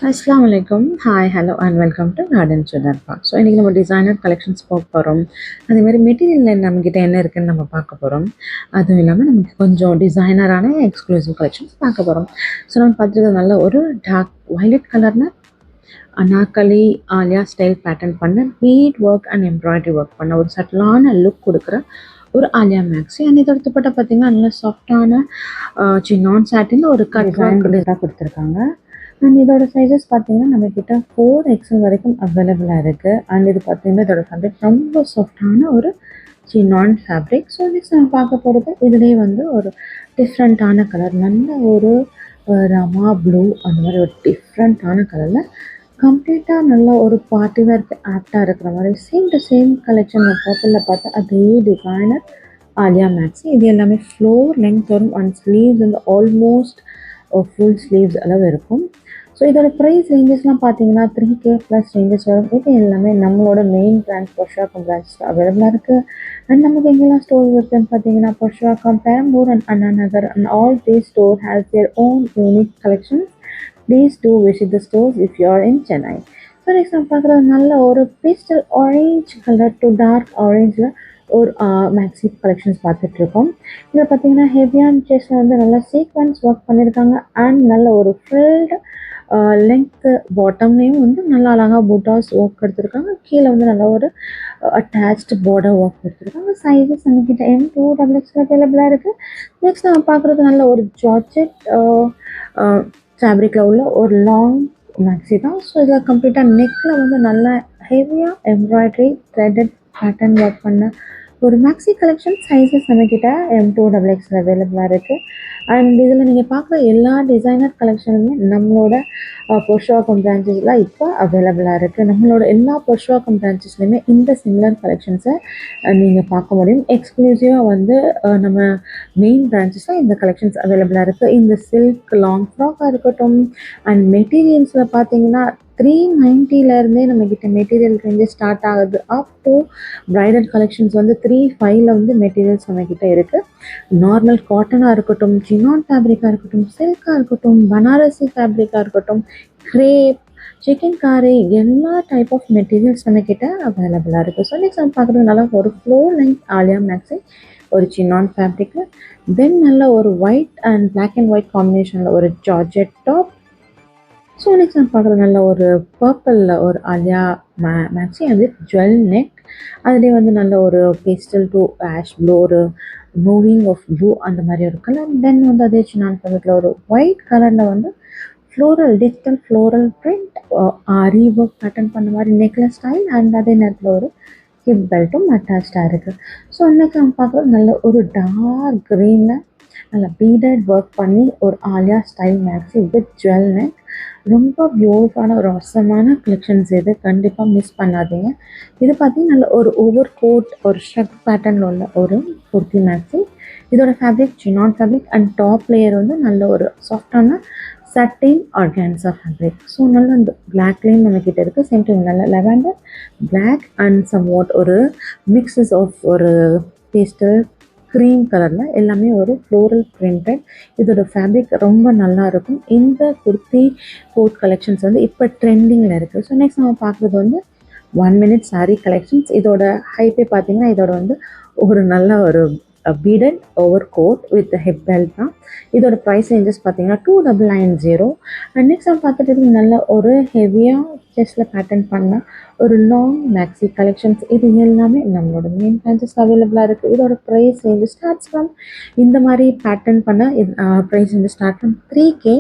Assalamu alaikum. Hi, hello and welcome to Garden Children Park. So இன்றைக்கி நம்ம designer collections பார்க்க போகிறோம். அதேமாதிரி மெட்டீரியலில் நம்மக்கிட்ட என்ன இருக்குதுன்னு நம்ம பார்க்க போகிறோம். அதுவும் இல்லாமல் நமக்கு கொஞ்சம் டிசைனரான எக்ஸ்க்ளூசிவ் கலெக்ஷன்ஸ் பார்க்க போகிறோம். ஸோ நம்ம பார்த்துருக்கிறது நல்ல ஒரு டார்க் வயலட் கலரில் அனார்கலி ஆலியா ஸ்டைல் பேட்டர்ன் பண்ண beat work and embroidery work பண்ண ஒரு சட்டிலான லுக் கொடுக்குற ஒரு ஆலியா மேக்ஸி. அண்ட் இதோட துப்பட்டா பார்த்தீங்கன்னா நல்ல சாஃப்டான நான் சாட்டின் ஒரு டிசைன் கொடுத்துருக்காங்க. அண்ட் இதோட சைஸஸ் பார்த்தீங்கன்னா நம்மக்கிட்ட 4XL வரைக்கும் அவைலபிளாக இருக்குது. அண்ட் இது பார்த்தீங்கன்னா இதோட ஃபேப்ரிக் ரொம்ப சாஃப்டான ஒரு நான் ஃபேப்ரிக். ஸோ நெக்ஸ்ட் நம்ம பார்க்க போகிறது இதுலேயே வந்து ஒரு டிஃப்ரெண்ட்டான கலர், நல்ல ஒரு ரமா ப்ளூ, அந்த மாதிரி ஒரு டிஃப்ரெண்ட்டான கலரில் கம்ப்ளீட்டாக நல்ல ஒரு பார்ட்டி வேர்க்கு ஆப்டாக இருக்கிற மாதிரி சேம் கலெக்ஷன் பர்பிளில் பார்த்தா அதே டிசைனர் ஆலியா மேக்ஸி. இது எல்லாமே ஃப்ளோர் லெங்க் வரும் அண்ட் ஸ்லீவ்ஸ் வந்து ஆல்மோஸ்ட் ஃபுல் ஸ்லீவ்ஸ் அளவு இருக்கும். ஸோ இதோட ப்ரைஸ் ரேஞ்சஸ்லாம் பார்த்தீங்கன்னா 3K ப்ளஸ் ரேஞ்சஸ் வரும். இது எல்லாமே நம்மளோட மெயின் பிரான்ச் புருஷவாக்கம் பிரான்ச்சில் அவைலபிளாக இருக்குது. அண்ட் நமக்கு எங்கெல்லாம் ஸ்டோர் இருக்குதுன்னு பார்த்தீங்கன்னா Purasawalkam, Perambur and Anna Nagar. And all these store has their own unique collections. Please do visit the stores if you are in Chennai. So next நம்ம பார்க்குறது நல்ல ஒரு pastel orange colour to dark ஆரேஞ்சில் ஒரு மேக்ஸி கலெக்ஷன்ஸ் பார்த்துட்ருக்கோம். இதில் பார்த்தீங்கன்னா ஹெவியான செஸ்ட்டில் வந்து நல்லா சீக்வன்ஸ் ஒர்க் பண்ணியிருக்காங்க. அண்ட் நல்ல ஒரு ஃபில்டு லெங்க்த்து பாட்டம்லேயும் வந்து நல்லா அழகாக புட்டாஸ் ஒர்க் எடுத்துருக்காங்க. கீழே வந்து நல்லா ஒரு அட்டாச்டு பார்டர் ஒர்க் எடுத்துருக்காங்க. சைஸஸ் நம்மக்கிட்ட M2XX அவைலபிளாக இருக்குது. நெக்ஸ்ட் நம்ம பார்க்குறது நல்ல ஒரு ஜார்ஜெட் ஃபேப்ரிக்கில் உள்ள ஒரு லாங் மேக்ஸி தான். ஸோ இதில் கம்ப்ளீட்டாக நெக்கில் வந்து நல்லா ஹெவியாக எம்ப்ராய்டரி த்ரெட்டட் பேட்டர்ன் ஒர்க் பண்ண ஒரு மேக்ஸி கலெக்ஷன். சைஸஸ் நம்மக்கிட்ட M2XX அவைலபிளாக இருக்குது. அண்ட் இதில் நீங்கள் பார்க்குற எல்லா டிசைனர் கலெக்ஷனுமே நம்மளோட புருஷவாக்கம் பிரான்ச்சஸில் இப்போ அவைலபிளாக இருக்குது. நம்மளோட எல்லா புருஷவாக்கம் பிரான்ச்சஸ்லையுமே இந்த சிமிலர் கலெக்ஷன்ஸை நீங்கள் பார்க்க முடியும். எக்ஸ்க்ளூசிவாக வந்து நம்ம மெயின் பிரான்ச்சஸில் இந்த கலெக்ஷன்ஸ் அவைலபிளாக இருக்குது. இந்த சில்க் லாங் ஃப்ராக்காக இருக்கட்டும் அண்ட் மெட்டீரியல்ஸில் பார்த்தீங்கன்னா 390 நம்மக்கிட்ட மெட்டீரியல் ரேஞ்சஸ் ஸ்டார்ட் ஆகுது. அப் டு ப்ரைடல் கலெக்ஷன்ஸ் வந்து 3.5 வந்து மெட்டீரியல்ஸ் நம்மக்கிட்ட இருக்குது. நார்மல் காட்டனாக இருக்கட்டும், சினான் ஃபேப்ரிக்காக இருக்கட்டும், சில்காக இருக்கட்டும், பனாரசி ஃபேப்ரிக்காக இருக்கட்டும், கிரேப், சிக்கன் காரி, எல்லா டைப் ஆஃப் மெட்டீரியல்ஸ் நம்மக்கிட்ட அவைலபிளாக இருக்குது. ஸோ நெக்ஸ்ட் நம்ம பார்க்குறதுனால ஒரு ஃப்ளோர் லெங்க் ஆலியா மேக்ஸி ஒரு சினான் ஃபேப்ரிக்கில், தென் நல்ல ஒரு white and black and white காம்பினேஷனில் ஒரு ஜார்ஜெட் டாப். ஸோ நெக்ஸ்ட் நம்ம பார்க்குறது நல்ல ஒரு பர்பிளில் ஒரு ஆலியா மேக்ஸி அது ஜுவல் நெக். அதுலேயே வந்து நல்ல ஒரு பேஸ்டல் டு ஆஷ் ப்ளூ, ஒரு மூவிங் ஆஃப் ப்ளூ அந்த மாதிரி ஒரு கலர். தென் வந்து அதே சின்ன ஃபேப்ரிக்கில் ஒரு ஒயிட் கலரில் வந்து ஃப்ளோரல் டிஜிட்டல் ஃப்ளோரல் பிரிண்ட் ஆரி ஒர்க் பேட்டர்ன் பண்ண மாதிரி நெக்லஸ் ஸ்டைல். அண்ட் அதே நேரத்தில் ஒரு ஹிப் பெல்ட்டும் அட்டாச்சாக இருக்குது. ஸோ அன்றைக்கி நம்ம பார்க்குறது நல்ல ஒரு டார்க் க்ரீனில் நல்லா பீடட் ஒர்க் பண்ணி ஒரு Alia style maxi with jewel neck. ரொம்ப பியூட்டிஃபுல்லான ஒரு அவசரமான கலெக்ஷன்ஸ் இது, கண்டிப்பாக மிஸ் பண்ணாதீங்க. இது பார்த்தீங்கன்னா நல்ல ஒரு ஓவர் கோட் ஒரு ஷ்ரக் பேட்டர்னில் உள்ள ஒரு குர்த்தி மேக்ஸி. இதோட fabric Sinan fabric and top layer வந்து நல்ல ஒரு சாஃப்டான சட்டின் ஆர்கான்ஸா ஃபேப்ரிக். ஸோ நல்ல அந்த பிளாக்லேயும் நம்மக்கிட்ட இருக்குது. சேம் டைம் நல்ல லெவண்டர் பிளாக் அண்ட் சம்வாட் ஒரு மிக்ஸஸ் ஆஃப் ஒரு பேஸ்டல் க்ரீம் கலரில் எல்லாமே ஒரு ஃப்ளோரல் பிரிண்டட். இதோட ஃபேப்ரிக் ரொம்ப நல்லா இருக்கும். இந்த குர்த்தி கோட் கலெக்ஷன்ஸ் வந்து இப்போ ட்ரெண்டிங்கில் இருக்குது. ஸோ நெக்ஸ்ட் நம்ம பார்க்குறது வந்து 1 minute சாரீ கலெக்ஷன்ஸ். இதோட ஹைப்பே பார்த்தீங்கன்னா இதோட வந்து ஒரு நல்ல ஒரு பீடட் over coat with hip belt தான். இதோட ப்ரைஸ் ரேஞ்சஸ் பார்த்தீங்கன்னா 2990. அண்ட் நெக்ஸ்ட் நம்ம பார்த்துட்டு நல்ல ஒரு ஹெவியாக செஸ்ட்டில் பேட்டர்ன் பண்ண ஒரு லாங் மேக்ஸி கலெக்ஷன்ஸ். இது எல்லாமே நம்மளோட மெயின் பிரான்ச்சஸ் அவைலபிளாக இருக்குது. இதோட ப்ரைஸ் ரேஞ்சு ஸ்டார்ட்ஸ் ஃப்ரம் இந்த மாதிரி பேட்டர்ன் பண்ண price range start from 3K.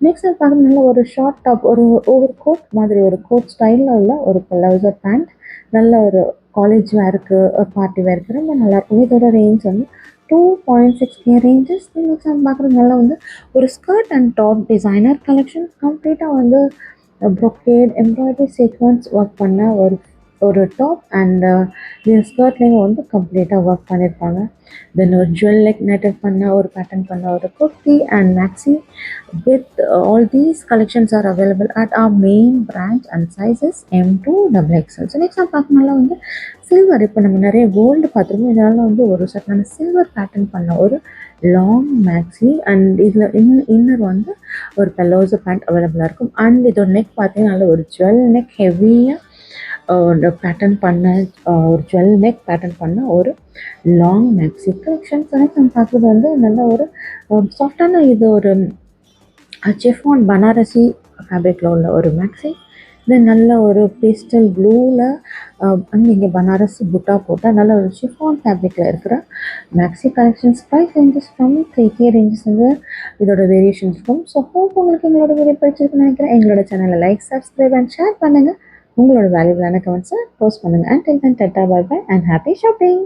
Next அது பார்க்க நல்ல ஒரு ஷார்ட் டாப் ஒரு ஓவர் கோட் மாதிரி ஒரு கோட் ஸ்டைலில் உள்ள ஒரு ப்ளவுசர் பேண்ட், நல்ல ஒரு காலேஜ் வேருக்கு பார்ட்டி வேருக்கு ரொம்ப நல்லாயிருக்கும். இதோட ரேஞ்ச் வந்து 2.6K ரேஞ்சஸ். நெக்ஸ்ட் நம்ம பார்க்குறது நல்லா வந்து ஒரு skirt and top designer collection. கம்ப்ளீட்டாக வந்து ப்ரொக்கேட் எம்ப்ராய்டரி சீக்வன்ஸ் ஒர்க் பண்ண ஒரு டாப் அண்ட் இந்த ஸ்கர்ட்லேயும் வந்து கம்ப்ளீட்டாக ஒர்க் பண்ணியிருப்பாங்க. தென் ஒரு ஜுவல் லெக் நெட்டட் பண்ண ஒரு பேட்டர்ன் பண்ண ஒரு kurti and maxi with all these collections are available at our main branch and sizes M2XXL. So next நம்ம பார்க்கணும்னா வந்து சில்வர். இப்போ நம்ம நிறைய கோல்டு பார்த்துருக்கோம், இதனால் வந்து ஒரு சட்டான சில்வர் பேட்டர்ன் பண்ண ஒரு லாங் மேக்ஸி அண்ட் இதில் இன்னர் வந்து ஒரு பெல்லோசோ பேண்ட் அவைலபிளாக இருக்கும். அண்ட் இதோட நெக் பார்த்தீங்கன்னா நல்ல ஒரு ஜுவல் நெக் ஹெவியாக பேட்டர்ன் பண்ண ஒரு ஜுவல் நெக் பேட்டர்ன் பண்ண ஒரு லாங் மேக்ஸி கலெக்ஷன்ஸ். நம்ம பார்க்குறது வந்து நல்ல ஒரு சாஃப்டான இது ஒரு சிஃபான் பனாரசி ஃபேப்ரிக்கில் உள்ள ஒரு மேக்ஸி. தென் நல்ல ஒரு பேஸ்டல் ப்ளூவில் அங்கே இங்கே பனாரசி புட்டா போட்டால் நல்ல ஒரு ஷிஃபான் ஃபேப்ரிக்கில் இருக்கிற maxi collections. Price ranges from 3K ranges வந்து இதோட வேரியேஷன்ஸ் இருக்கும். ஸோ ஹோப் உங்களுக்கு எங்களோட வீடியோ பிடிச்சிருக்குன்னு நினைக்கிறேன். எங்களோட சேனலை லைக், சப்ஸ்கிரைப் அண்ட் ஷேர் பண்ணுங்கள். உங்களோட வேல்யூபிளான கமெண்ட்ஸை போஸ்ட் பண்ணுங்கள். And till then tata, bye bye and happy shopping.